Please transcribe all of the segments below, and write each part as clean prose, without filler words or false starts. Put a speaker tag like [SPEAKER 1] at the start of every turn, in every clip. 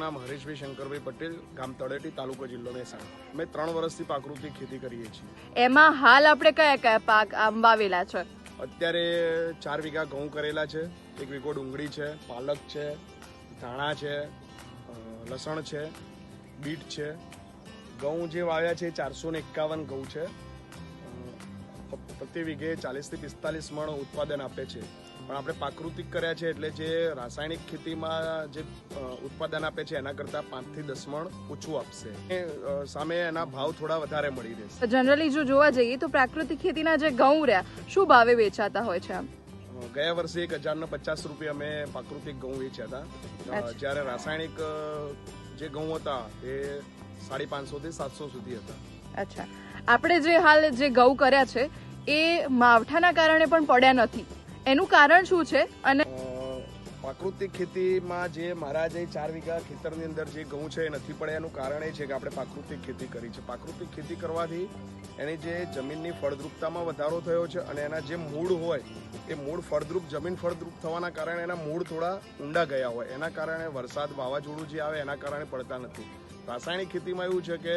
[SPEAKER 1] નામ હરેશભાઈ શંકરભાઈ પટેલ, ગામ તળેટી, તાલુકો જિલ્લો મહેસાણા. અમે 3 વર્ષથી પ્રાકૃતિક ખેતી કરીએ છીએ.
[SPEAKER 2] એમાં હાલ આપણે કયા કયા પાક વાવેલા છે?
[SPEAKER 1] અત્યારે 4 વીઘા ઘઉં કરેલા છે, 1 વીઘો ડુંગળી છે, પાલક છે, ધાણા છે, લસણ છે, બીટ છે. ઘઉં જે વાવ્યા છે 451 ઘઉં છે. પ્રતિ વીઘે 40 થી 45 મણ ઉત્પાદન આપે છે. પણ આપણે પ્રાકૃતિક કર્યા છે એટલે જે રાસાયણિક ખેતીમાં જે ઉત્પાદન આપે છે એના કરતાં 5 થી 10 મણ ઓછું આપશે. સામે એના ભાવ થોડા વધારે મળી રહેશે.
[SPEAKER 2] જનરલી જો જોવા જઈએ તો પ્રાકૃતિક ખેતીના જે ઘઉં રહ્યા શું ભાવે વેચાતા હોય છે?
[SPEAKER 1] ગયા વર્ષે 1050 રૂપિયા અમે પ્રાકૃતિક ઘઉં વેચ્યા હતા, જ્યારે રાસાયણિક જે ઘઉં હતા એ 550 થી 700 સુધી હતા.
[SPEAKER 2] અચ્છા, આપણે જે હાલ જે ઘઉં કર્યા છે એ માવઠાના કારણે પણ પડ્યા નથી, એનું કારણ શું છે? અને
[SPEAKER 1] પ્રાકૃતિક ખેતીમાં જે મારા જે 4 વીઘા ખેતરની અંદર જે ઘઉં છે એ નથી પડ્યા, એનું કારણ એ છે કે આપણે પ્રાકૃતિક ખેતી કરી છે. પ્રાકૃતિક ખેતી કરવાથી એની જે જમીનની ફળદ્રુપતામાં વધારો થયો છે અને એના જે મૂળ હોય એ મૂળ ફળદ્રુપ, જમીન ફળદ્રુપ થવાના કારણે એના મૂળ થોડા ઊંડા ગયા હોય, એના કારણે વરસાદ, વાવાઝોડું જે આવે એના કારણે પડતા નથી. રાસાયણિક ખેતીમાં એવું છે કે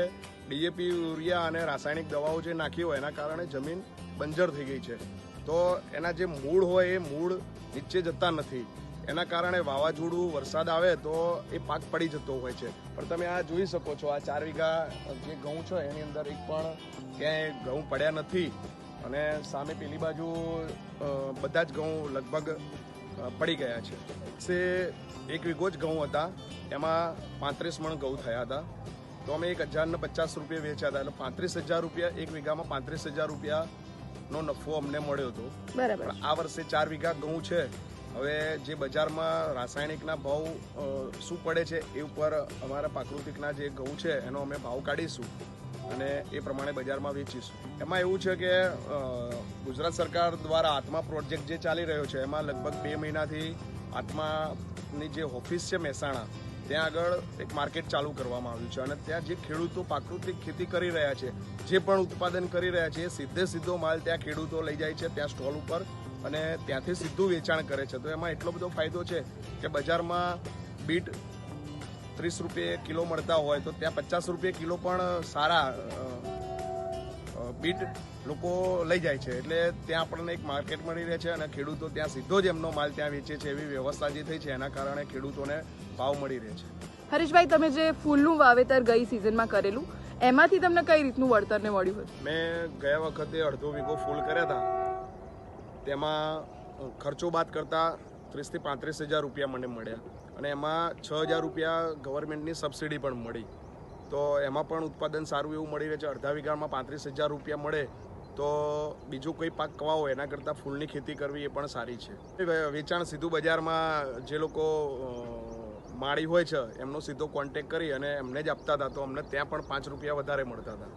[SPEAKER 1] ડીએપી, યુરિયા અને રાસાયણિક દવાઓ જે નાખી હોય એના કારણે જમીન બંજર થઈ ગઈ છે, તો એના જે મૂળ હોય એ મૂળ નીચે જતા નથી. એના કારણે વાવાઝોડું, વરસાદ આવે તો એ પાક પડી જતો હોય છે. પણ તમે આ જોઈ શકો છો, આ 4 વીઘા જે ઘઉં છે એની અંદર એક પણ ક્યાંય ઘઉં પડ્યા નથી. અને સામે પેલી બાજુ બધા જ ઘઉં લગભગ પડી ગયા છે. 1 વીઘો જ ઘઉં હતા, એમાં 35 મણ ઘઉં થયા હતા. તો અમે 1050 રૂપિયા વેચ્યા હતા, એટલે 35,000 રૂપિયા 1 વીઘામાં 35,000 રૂપિયા નો નફો અમને મળ્યો હતો.
[SPEAKER 2] બરાબર.
[SPEAKER 1] આ વર્ષે 4 વીઘા ઘઉં છે. હવે જે બજારમાં રાસાયણિકના ભાવ શું પડે છે એ ઉપર અમારા પ્રાકૃતિકના જે ઘઉં છે એનો અમે ભાવ કાઢીશું અને એ પ્રમાણે બજારમાં વેચીશું. એમાં એવું છે કે ગુજરાત સરકાર દ્વારા આત્મા પ્રોજેક્ટ જે ચાલી રહ્યો છે એમાં લગભગ 2 મહિનાથી આત્માની જે ઓફિસ છે મહેસાણા, ત્યાં આગળ એક માર્કેટ ચાલુ કરવામાં આવ્યું છે અને ત્યાં જે ખેડૂતો પ્રાકૃતિક ખેતી કરી રહ્યા છે, જે પણ ઉત્પાદન કરી રહ્યા છે, એ સીધો માલ ત્યાં ખેડૂતો લઈ જાય છે ત્યાં સ્ટોલ ઉપર અને ત્યાંથી સીધું વેચાણ કરે છે. તો એમાં એટલો બધો ફાયદો છે કે બજારમાં બીટ 30 રૂપિયે કિલો મળતા હોય તો ત્યાં 50 રૂપિયે કિલો પણ સારા બીટ લોકો લઈ જાય છે. એટલે ત્યાં આપણને એક માર્કેટ મળી રહે છે અને ખેડૂતો ત્યાં સીધો જ એમનો માલ ત્યાં વેચે છે. એવી વ્યવસ્થા જે થઈ છે એના કારણે ખેડૂતોને ભાવ મળી રહે છે.
[SPEAKER 2] હરીશભાઈ, તમે જે ફૂલનું વાવેતર ગઈ સિઝનમાં કરેલું, એમાંથી તમને કઈ રીતનું વળતરને મળ્યું હતું?
[SPEAKER 1] મેં ગયા વખતે 1/2 વીઘો ફૂલ કર્યા હતા, તેમાં ખર્ચો બાદ કરતાં 30 થી 35,000 રૂપિયા મને મળ્યા અને એમાં 6,000 રૂપિયા ગવર્મેન્ટની સબસિડી પણ મળી. તો એમાં પણ ઉત્પાદન સારું એવું મળી રહે છે. 1/2 વીઘામાં 35,000 રૂપિયા મળે તો બીજું કોઈ પાક કવાવો એના કરતાં ફૂલની ખેતી કરવી એ પણ સારી છે. વેચાણ સીધું બજારમાં જે લોકો માળી હોય છે એમનો સીધો કોન્ટેક્ટ કરી અને એમને જ આપતા હતા, તો અમને ત્યાં પણ 5 રૂપિયા વધારે મળતા હતા.